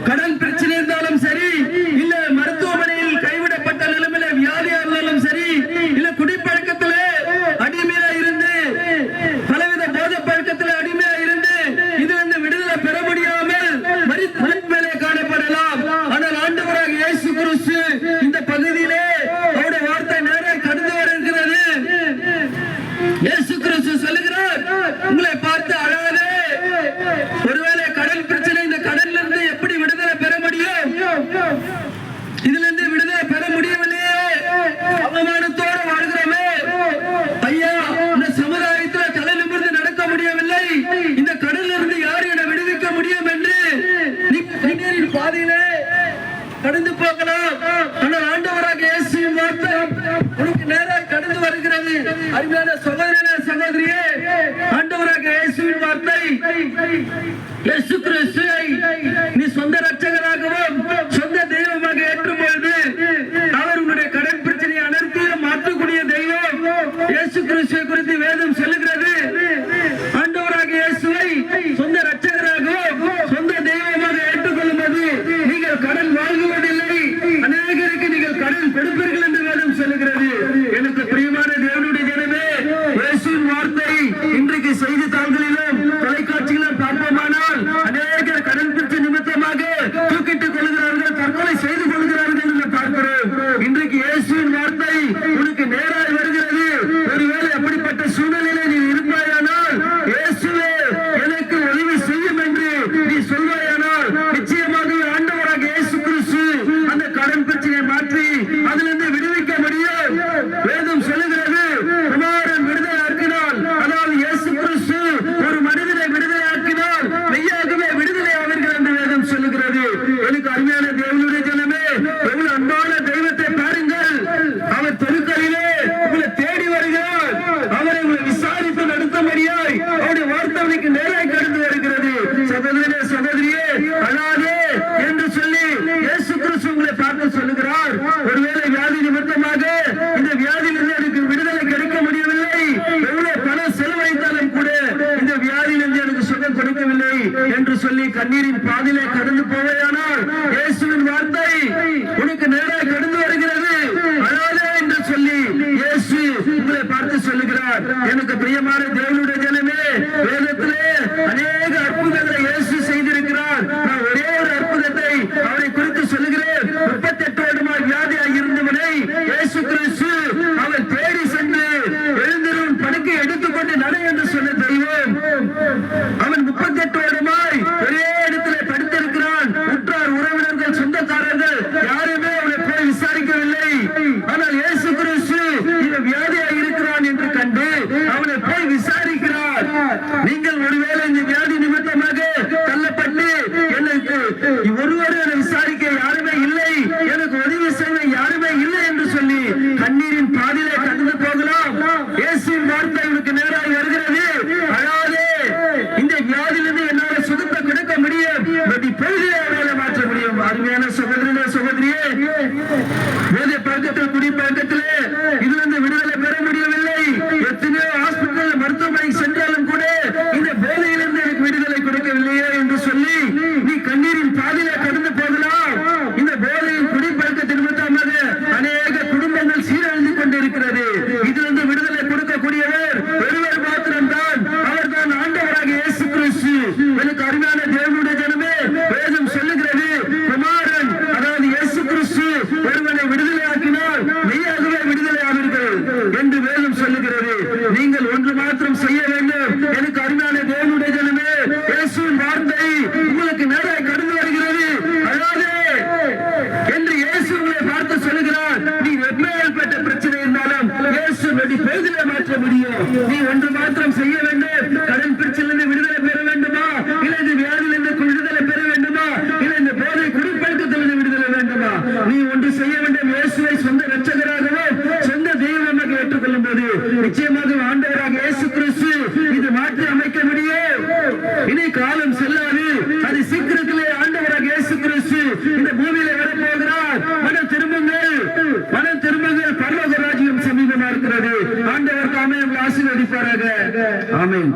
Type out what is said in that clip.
கடன் பிரச்சனை இருந்தாலும் சரி, இல்ல மருத்துவமனையில் கைவிடப்பட்ட நிலைமையில வியாதியா இருந்தாலும் சரி, இல்ல குடிப்பழக்கத்துல அடிமையா இருந்து பலவித போதை பழக்கத்துல அடிமையா இருந்து இது விடுதலை பெற முடியாமல் மரித்தே காணப்படலாம். ஆனால் ஆண்டவராக இயேசு கிறிஸ்து இந்த பகுதியிலே அவருடைய வார்த்தை நேராக கடந்து வருகிறது. இயேசு கிறிஸ்து சொல்லுகிறார், உங்களை பார்த்து அழாதே. ஒருவேளை கடன் பிரச்சனை, இந்த கடன்ல இருந்து எப்படி விடுதலை பெற முடியும்? இதுல இருந்து விடுதலை பெற முடியவில்லையே, அவமானத்தோடு வாழ்கிறோமே ஐயா, இந்த சமுதாயத்தில் தலை நிமிர்ந்து நடக்க முடியவில்லை, இந்த கடலில் இருந்து யார் என விடுவிக்க முடியும் என்று நீ பாதையிலே கடந்து போகலாம். ஆனால் ஆண்டவராக இயேசுவின் வார்த்தை உனக்கு நேராக கடந்து வருகிறது. அருமையான சகோதரனே, சகோதரியே, ஆண்டவராக இயேசுவின் வார்த்தை, இயேசு கிறிஸ்துவை நீ சொந்த ரட்சகராகவும் சொந்த தெய்வமாக ஏற்றும் பொழுது அவர் உன்னுடைய கடன் பிரச்சனையை அனைத்தையும் மாற்றக்கூடிய தெய்வம். இயேசு கிறிஸ்துவை குறித்து வேதம் சொல்லுகிறது. ஆண்டவராக இயேசுவை சொந்த ரட்சகராகவும் சொந்த தெய்வமாக ஏற்றுக்கொள்ளும் போது நீங்கள் கடன் வாங்குவதில்லை, அநேகருக்கு நீங்கள் கடன் கொடுப்பீர்கள் என்று வேதம் சொல்லுகிறது. எனக்கு பிரியமான தேவனுடைய ஜனமே, இயேசுவின் வார்த்தை இன்றைக்கு செய்தித்தாள்களிலும் தொலைக்காட்சிகளிலும் பார்ப்போமானால் அநேகர் கடன் பிரச்சனை நிமித்தமாக தூக்கிட்டுக் கொள்கிறார்கள், தற்கொலை செய்து கொள்கிறார்கள் என்று பார்க்கிறோம். இன்றைக்கு இயேசுவின் வார்த்தை உனக்கு நேராக வருகிறது. ஒருவேளை அப்படிப்பட்ட சூழ்நிலையில நீ இருப்பாயானால், இயேசுவே எனக்கு உதவி செய்யும் என்று நீ சொல்வாயானால், நிச்சயமாக ஆண்டவராக இயேசு கிறிஸ்து அந்த கடன் பிரச்சனையை மாற்றி அதிலிருந்து விடுவிக்க முடியும். வேதம் சொல்லுகிறது, குமாரன் விடுதலை ஆக்கினால், அதாவது இயேசு கிறிஸ்து ஒரு மனிதனை விடுதலை ஆக்கினால் மெய்யாகவே விடுதலை ஆவீர்கள் என்று வேதம் சொல்லுகிறது. எனக்கு அருமையான தேவனுடைய ஜனமே, எவ்வளவு அன்பான தெய்வத்தை பாருங்கள். அவர் தெருக்களிலே உங்களை தேடி வருகிறார். அவரை உங்களை விசாரித்து நடத்தும்படியாய் அவருடைய வார்த்தைக்கு நேராக கடந்து வருகிறது. சகோதரனே, சகோதரியே, அழாதே என்று சொல்லி இயேசு கிறிஸ்து உங்களை பார்த்து சொல்லுகிறார். ஒருவேளை வியாதி நிமித்தமாக இந்த வியாதியிலிருந்து எனக்கு விடுதலை கிடைக்க முடியவில்லை, எவ்வளவு பணம் செலவழித்தாலும் கூட இந்த வியாதியிலிருந்து எனக்கு சுகம் கொடுக்கவில்லை என்று சொல்லி கண்ணீரின் பாதிலே கடந்து போவேயானால், இயேசுவின் வார்த்தை உனக்கு நேராக கடந்து வருகிறது. அழாதே என்று சொல்லி இயேசு உங்களை பார்த்து சொல்லுகிறார். எனக்கு பிரியமான தேவனுடைய ஜனமே, வேதத்திலே அநேக அற்புதங்களை இயேசு செய்திருக்கிறார். நான் ஒரே ஒரு அற்புதத்தை அவரை குறித்து சொல்லுகிறேன். 38 வருடமாக வியாதியாக இருந்தவனை இயேசு கிறிஸ்து அவர் தேடி சென்று எழுந்திரும் படுக்கை எடுத்துக்கொண்டு நட என்று சொன்ன தெய்வம். அவன் 38 வருடமாய் ஒரே இடத்திலே படுத்திருக்கிறான். உற்றார் உறவினர்கள் சொந்தக்காரர்கள் யாருமே அவனை போய் விசாரிக்கவில்லை. ஆனால் இயேசு கிறிஸ்து இவன் வியாதியாக இருக்கிறான் என்று கண்டு அவனை போய் விசாரிக்கிறார். நீங்கள் ஒருவேளை இந்த வியாதி நிமித்தமாக தள்ளப்பட்டு எனக்கு ஒருவரை விசாரிக்க யாருமே இல்லை, எனக்கு உதவி செய்ய யாருமே இல்லை என்று சொல்லி கண்ணீரின் பாதிலே கடந்து போகலாம். இயேசுவின் வார்த்தை உனக்கு நேராக வருகிறது. அழாதே, இந்த வியாதியிலிருந்து என்னால் சுகத்தை கொடுக்க முடியும், பொழுதிலே அவரால் மாற்ற முடியும். அருமையான சகோதரனே, சகோதரியே, வேத பழக்கத்தில் குடிப்பழக்கத்திலே இதிலிருந்து விடுதலை பெற முடியவில்லை. எத்தனையோ ஹாஸ்பிட்டல் மருத்துவமனை சென்றாலும் கூட இந்த போதையிலிருந்து எனக்கு விடுதலை கொடுக்கவில்லையே என்று சொல்லி நீ கண்ணீரின் பாதையிலே கடந்து போகலாம். இந்த போதையின் குடிப்பழக்கத்தின் நிமித்தமாக அநேக குடும்பங்கள் சீரழிந்து கொண்டிருக்கிறது. இதிலிருந்து விடுதலை கொடுக்கக்கூடியவர் ஒருவர் மாத்திரம்தான், அவர் தான் ஆண்டவராக இயேசு கிறிஸ்து. எனக்கு அருமையான தேவனுடைய ஜனமே, வேதம் சொல்லுகிறது, குமாரன் அதாவது இயேசு கிறிஸ்து ஒருவனை விடுதலை ஆக்கினால் மெய்யாகவே விடுதலை ஆவீர்கள் என்று வேதம் சொல்லுகிறது. நீங்கள் ஒன்று மாத்திரம் செய்ய வேண்டும். எனக்கு அருமையான தேவனுடைய ஜனமே, இயேசுவின் வார்த்தை உங்களுக்கு நேராக கடந்து வருகிறது. அழாதே என்று இயேசு உங்களை பார்த்து சொல்லுகிறார். நீ எப்பேற்பட்ட பிரச்சனை இருந்தாலும் இயேசு பொழுதிலே மாற்ற முடியும். நீ ஒன்று மாத்திரம் செய்ய வேண்டும். கடன் பிரச்சனையிலிருந்து விடுதலை பெற வேண்டுமா, இல்லை இந்த வியாதியிலிருந்து விடுதலை பெற வேண்டுமா, இல்லை இந்த போதை குடிப்பழக்கத்திலிருந்து விடுதலை வேண்டுமா, நீ ஒன்று செய்ய வேண்டும். இயேசுவை சொந்த ரட்சகராகவும் சொந்த தெய்வமாக ஏற்றுக்கொள்ளும் போது நிச்சயமாக ஆண்டவராக இயேசு கிறிஸ்து இது மாற்றி அமைக்க முடியும். இனி காலம் செல்லாது, அது சீக்கிரத்திலே ஆண்டவராக இயேசு கிறிஸ்து இந்த பூமியில வரப்போகிறார். மனம் திரும்புங்கள், மனம் திரும்புங்கள், பரலோக ராஜ்யம் சமீபமா இருக்கிறது. ஆண்டவர் தாமே ஆசீர்வதிப்பாராக. ஆமென்.